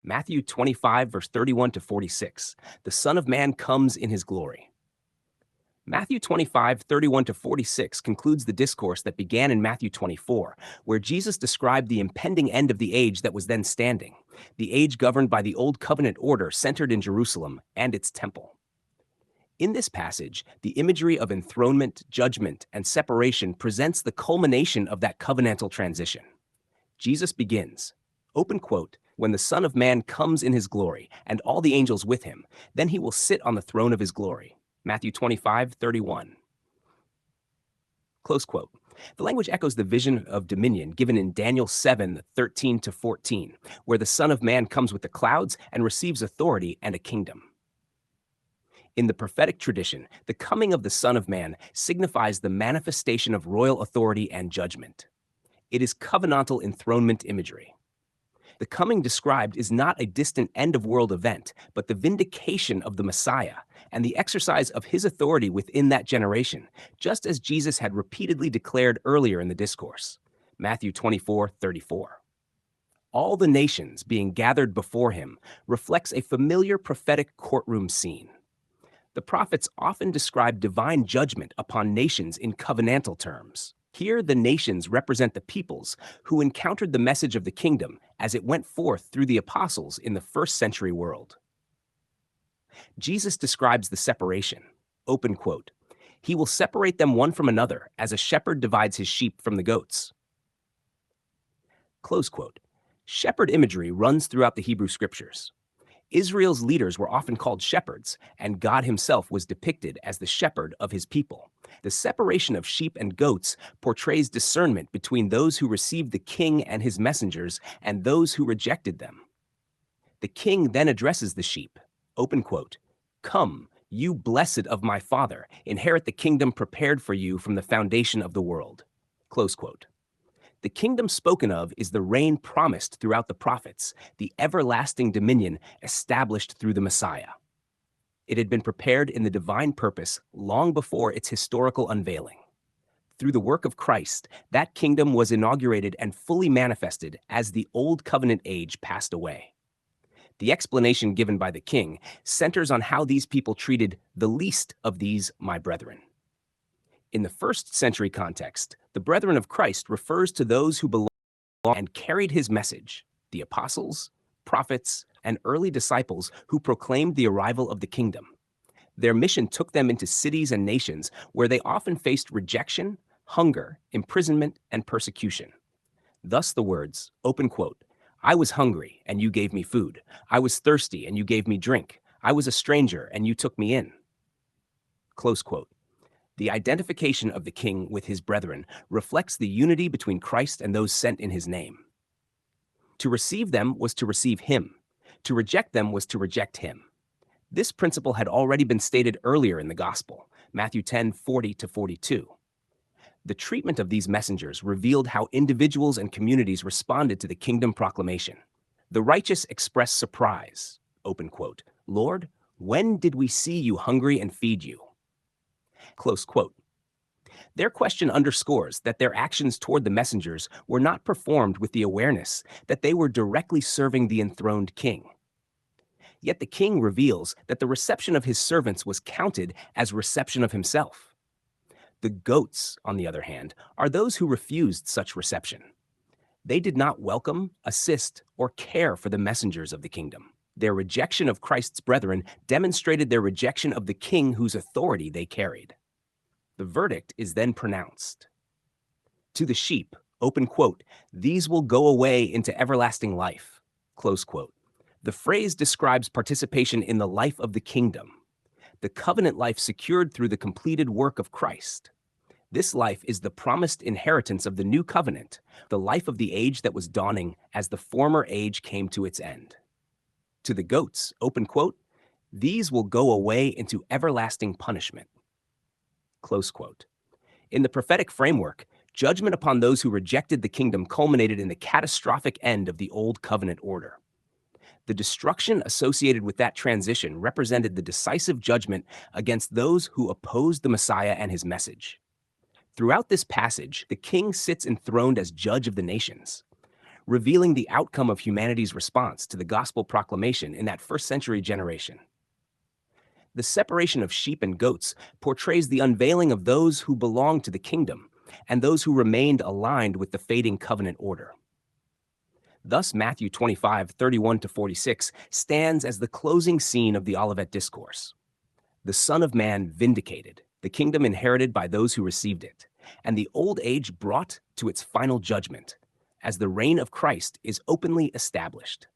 Matthew 25, verse 31 to 46. The Son of Man comes in his glory. Matthew 25, 31 to 46 concludes the discourse that began in Matthew 24, where Jesus described the impending end of the age that was then standing, the age governed by the Old Covenant order centered in Jerusalem and its temple. In this passage, the imagery of enthronement, judgment, and separation presents the culmination of that covenantal transition. Jesus begins, open quote, "When the Son of Man comes in his glory, and all the angels with him, then he will sit on the throne of his glory." Matthew 25, 31. Close quote. The language echoes the vision of dominion given in Daniel 7, 13 to 14, where the Son of Man comes with the clouds and receives authority and a kingdom. In the prophetic tradition, the coming of the Son of Man signifies the manifestation of royal authority and judgment. It is covenantal enthronement imagery. The coming described is not a distant end-of-world event, but the vindication of the Messiah and the exercise of his authority within that generation, just as Jesus had repeatedly declared earlier in the discourse. Matthew 24, 34. All the nations being gathered before him reflects a familiar prophetic courtroom scene. The prophets often describe divine judgment upon nations in covenantal terms. Here, the nations represent the peoples who encountered the message of the kingdom as it went forth through the apostles in the first century world. Jesus describes the separation, open quote, "He will separate them one from another as a shepherd divides his sheep from the goats." Close quote. Shepherd imagery runs throughout the Hebrew scriptures. Israel's leaders were often called shepherds, and God himself was depicted as the shepherd of his people. The separation of sheep and goats portrays discernment between those who received the king and his messengers and those who rejected them. The king then addresses the sheep, open quote, "Come, you blessed of my Father, inherit the kingdom prepared for you from the foundation of the world." Close quote. The kingdom spoken of is the reign promised throughout the prophets, the everlasting dominion established through the Messiah. It had been prepared in the divine purpose long before its historical unveiling. Through the work of Christ, that kingdom was inaugurated and fully manifested as the old covenant age passed away. The explanation given by the king centers on how these people treated the least of these my brethren. In the first century context, the brethren of Christ refers to those who belonged and carried his message, the apostles, prophets, and early disciples who proclaimed the arrival of the kingdom. Their mission took them into cities and nations where they often faced rejection, hunger, imprisonment, and persecution. Thus the words, open quote, "I was hungry, and you gave me food. I was thirsty, and you gave me drink. I was a stranger, and you took me in." Close quote. The identification of the king with his brethren reflects the unity between Christ and those sent in his name. To receive them was to receive him. To reject them was to reject him. This principle had already been stated earlier in the gospel, Matthew 10, 40 to 42. The treatment of these messengers revealed how individuals and communities responded to the kingdom proclamation. The righteous express surprise, open quote, "Lord, when did we see you hungry and feed you?" Close quote. Their question underscores that their actions toward the messengers were not performed with the awareness that they were directly serving the enthroned king. Yet the king reveals that the reception of his servants was counted as reception of himself. The goats, on the other hand, are those who refused such reception. They did not welcome, assist, or care for the messengers of the kingdom. Their rejection of Christ's brethren demonstrated their rejection of the king whose authority they carried. The verdict is then pronounced. To the sheep, open quote, "These will go away into everlasting life," close quote. The phrase describes participation in the life of the kingdom, the covenant life secured through the completed work of Christ. This life is the promised inheritance of the new covenant, the life of the age that was dawning as the former age came to its end. To the goats, open quote, "These will go away into everlasting punishment," close quote. In the prophetic framework, judgment upon those who rejected the kingdom culminated in the catastrophic end of the old covenant order. The destruction associated with that transition represented the decisive judgment against those who opposed the Messiah and his message. Throughout this passage, the king sits enthroned as judge of the nations. revealing the outcome of humanity's response to the gospel proclamation in that first century generation. The separation of sheep and goats portrays the unveiling of those who belong to the kingdom and those who remained aligned with the fading covenant order. Thus, Matthew 25:31-46 stands as the closing scene of the Olivet Discourse. The Son of Man vindicated, the kingdom inherited by those who received it, and the old age brought to its final judgment, as the reign of Christ is openly established.